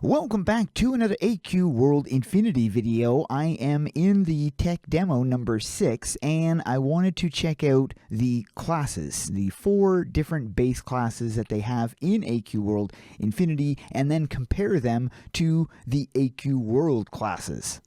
Welcome back to another AQ World Infinity video. I am in the tech demo number 6, and I wanted to check out the classes, the 4 different base classes that they have in AQ World Infinity, and then compare them to the AQ World classes.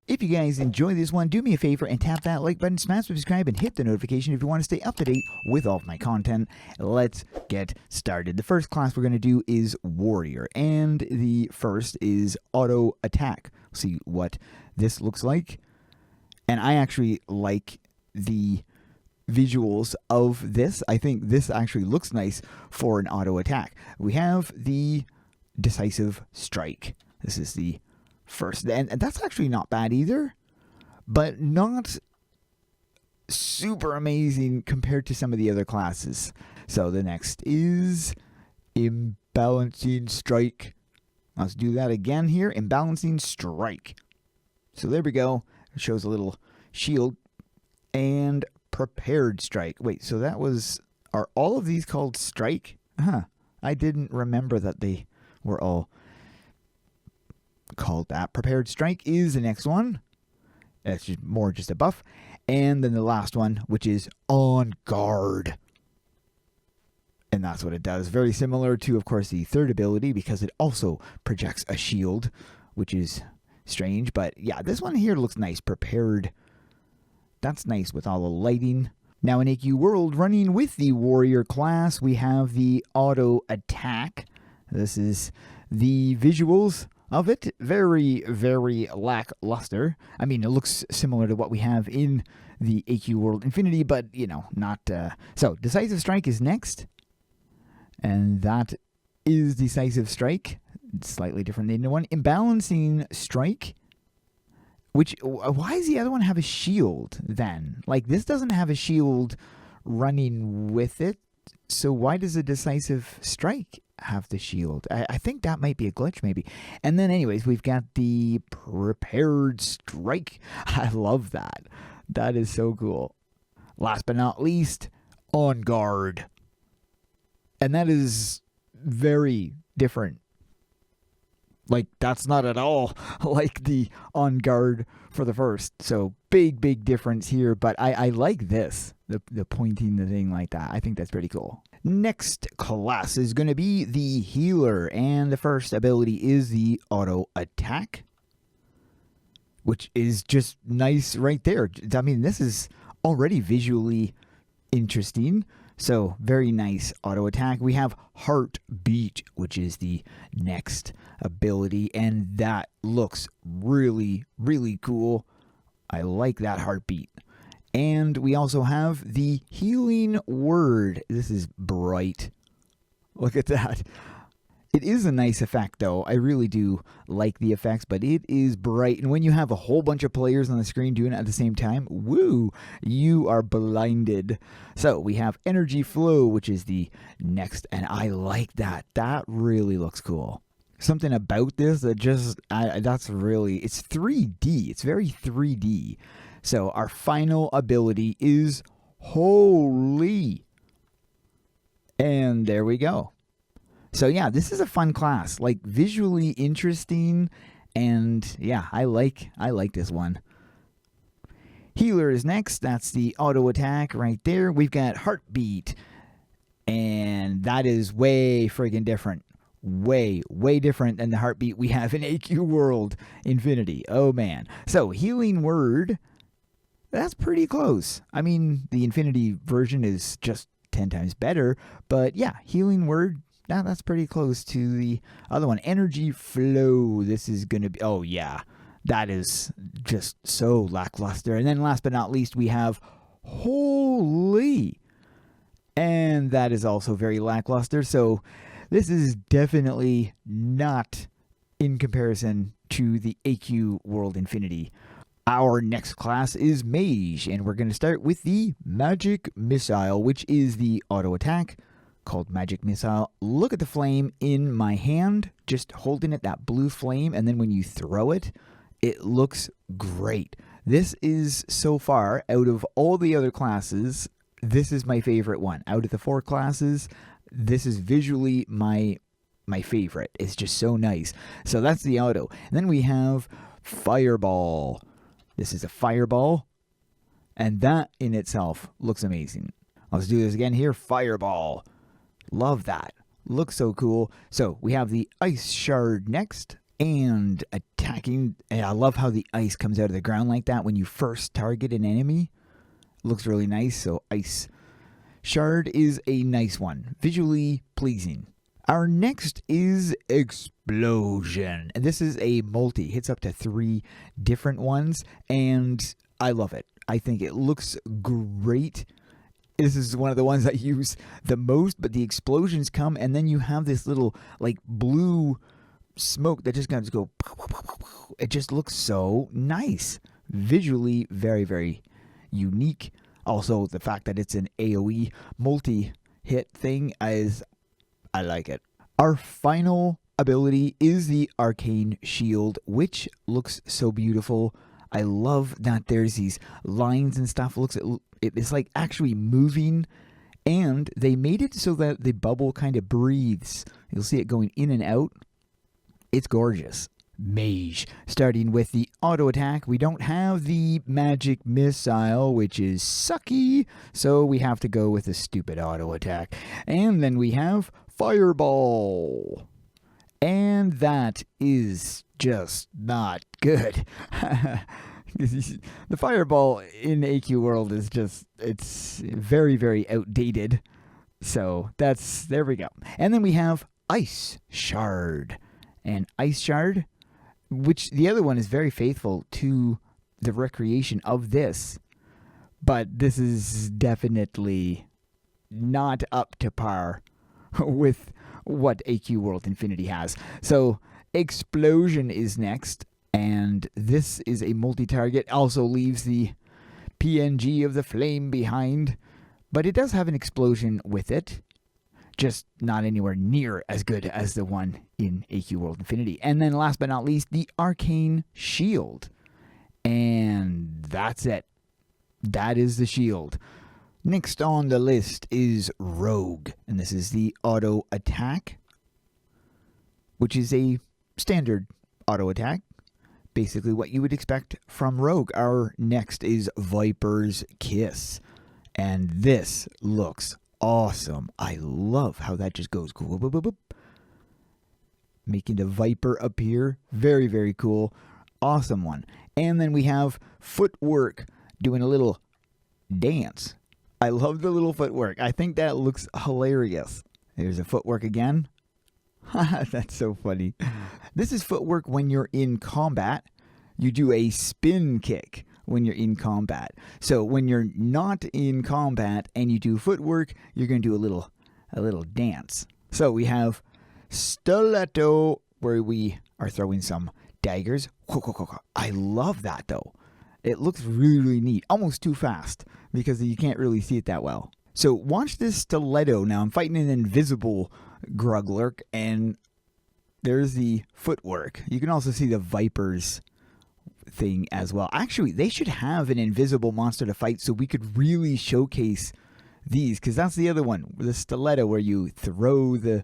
If you guys enjoy this one, do me a favor and tap that like button, smash subscribe, and hit the notification if you want to stay up to date with all of my content. Let's get started. The first class we're going to do is Warrior, and the first is Auto Attack. See what this looks like. And I actually like the visuals of this. I think this actually looks nice for an auto attack. We have the Decisive Strike. This is the first, and that's actually not bad either, but not super amazing compared to some of the other classes. So the next is Imbalancing Strike. Let's do that again here. Imbalancing Strike. So there we go. It shows a little shield. And Prepared Strike. Wait, so that was, are all of these called Strike? I didn't remember that they were all called that. Prepared Strike is the next one. That's just more just a buff. And then the last one, which is On Guard. And that's what it does. Very similar to, of course, the third ability, because it also projects a shield, which is strange. But yeah, this one here looks nice. Prepared. That's nice with all the lighting. Now in AQ World, running with the Warrior class, we have the Auto Attack. This is the visuals of it. Very, very lackluster. I mean, it looks similar to what we have in the AQ World Infinity, but, you know, not... So, Decisive Strike is next. And that is Decisive Strike. It's slightly different than the one. Imbalancing Strike. Which, why does the other one have a shield, then? Like, this doesn't have a shield running with it. So why does a Decisive Strike have the shield? I think that might be a glitch, maybe. And then anyways, we've got the Prepared Strike. I love that. That is so cool. Last but not least, On Guard. And that is very different. Like, that's not at all like the On Guard for the first. So, big difference here. But I like this. The pointing the thing like that. I think that's pretty cool. Next class is going to be the Healer. And the first ability is the Auto Attack, which is just nice right there. I mean, this is already visually interesting. So, very nice auto attack. We have Heartbeat, which is the next ability, and that looks really, really cool. I like that Heartbeat. And we also have the Healing Word. This is bright. Look at that. It is a nice effect, though. I really do like the effects, but it is bright. And when you have a whole bunch of players on the screen doing it at the same time, woo, you are blinded. So we have Energy Flow, which is the next, and I like that. That really looks cool. Something about this that just, that's really, it's 3D. It's very 3D. So our final ability is Holy. And there we go. So yeah, this is a fun class, like visually interesting, and yeah, I like this one. Healer is next. That's the auto attack right there. We've got Heartbeat, and that is way friggin' different. Way different than the Heartbeat we have in AQ World Infinity. Oh man. So Healing Word, that's pretty close. I mean, the Infinity version is just 10 times better, but yeah, Healing Word, now that's pretty close to the other one. Energy Flow. This is going to be... Oh, yeah. That is just so lackluster. And then last but not least, we have Holy. And that is also very lackluster. So this is definitely not in comparison to the AQ World Infinity. Our next class is Mage. And we're going to start with the Magic Missile, which is the auto attack called Magic Missile. Look at the flame in my hand, just holding it, that blue flame, and then when you throw it, it looks great. This is, so far, out of all the other classes, this is my favorite one. Out of the 4 classes, this is visually my favorite. It's just so nice. So that's the auto. And then we have Fireball. This is a Fireball, and that in itself looks amazing. Let's do this again here. Fireball. Love that. Looks so cool. So we have the Ice Shard next. And attacking. And I love how the ice comes out of the ground like that when you first target an enemy. Looks really nice. So Ice Shard is a nice one. Visually pleasing. Our next is Explosion. And this is a multi. Hits up to 3 different ones. And I love it. I think it looks great. This is one of the ones I use the most. But the explosions come. And then you have this little like blue smoke that just kind of go. It just looks so nice. Visually very, very unique. Also, the fact that it's an AoE multi-hit thing is, I like it. Our final ability is the Arcane Shield, which looks so beautiful. I love that there's these lines and stuff. It's like actually moving, and they made it so that the bubble kind of breathes. You'll see it going in and out. It's gorgeous. Mage. Starting with the auto attack, we don't have the magic missile, which is sucky, so we have to go with a stupid auto attack. And then we have Fireball. And that is just not good. The Fireball in AQ World is just, it's very, very outdated. So there we go. And then we have Ice Shard. And Ice Shard, which the other one is very faithful to the recreation of this. But this is definitely not up to par with what AQ World Infinity has. So Explosion is next. And this is a multi-target. Also leaves the PNG of the flame behind. But it does have an explosion with it. Just not anywhere near as good as the one in AQ World Infinity. And then last but not least, the Arcane Shield. And that's it. That is the shield. Next on the list is Rogue. And this is the auto attack, which is a standard auto attack. Basically what you would expect from Rogue. Our next is Viper's Kiss. And this looks awesome. I love how that just goes. Making the Viper appear. Very, very cool. Awesome one. And then we have Footwork doing a little dance. I love the little footwork. I think that looks hilarious. There's a footwork again. That's so funny. This is footwork when you're in combat. You do a spin kick when you're in combat. So when you're not in combat and you do footwork, you're going to do a little dance. So we have Stiletto, where we are throwing some daggers. I love that though. It looks really, really neat. Almost too fast because you can't really see it that well. So watch this Stiletto. Now I'm fighting an invisible Gruglurk, and there's the footwork. You can also see the Vipers thing as well. Actually, they should have an invisible monster to fight so we could really showcase these, because that's the other one, the Stiletto, where you throw the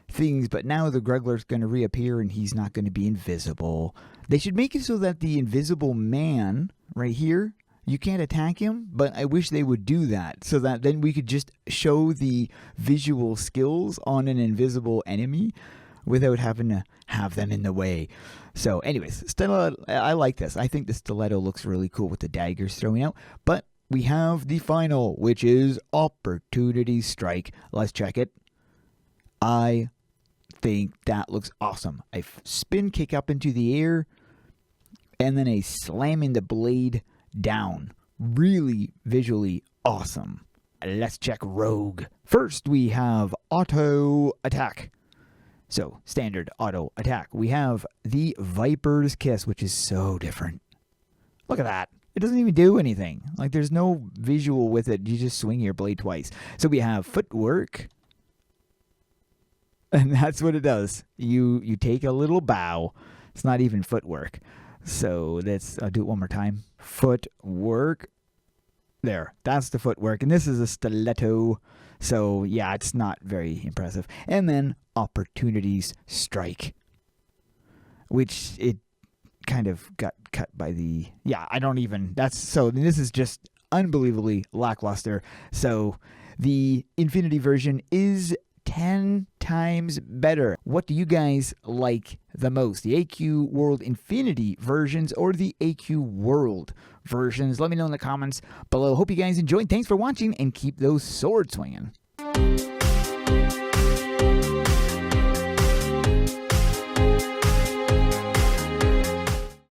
things, but now the Gruglurk's going to reappear and he's not going to be invisible. They should make it so that the invisible man right here, you can't attack him, but I wish they would do that so that then we could just show the visual skills on an invisible enemy without having to have them in the way. So anyways, Stiletto, I like this. I think the Stiletto looks really cool with the daggers throwing out. But we have the final, which is Opportunity Strike. Let's check it. I think that looks awesome. A spin kick up into the air and then a slamming the blade down. Really visually awesome. Let's check Rogue. First we have Auto Attack. So, standard auto attack. We have the Viper's Kiss, which is so different. Look at that. It doesn't even do anything. Like, there's no visual with it. You just swing your blade twice. So, we have Footwork. And that's what it does. You take a little bow. It's not even footwork. So, I'll do it one more time. Footwork. There. That's the footwork. And this is a Stiletto So yeah, it's not very impressive. And then Opportunities Strike, which it kind of got cut by the, this is just unbelievably lackluster. So the Infinity version is 10 times better. What do you guys like the most? The AQ World Infinity versions or the AQ World versions? Let me know in the comments below. Hope you guys enjoyed. Thanks for watching and keep those swords swinging.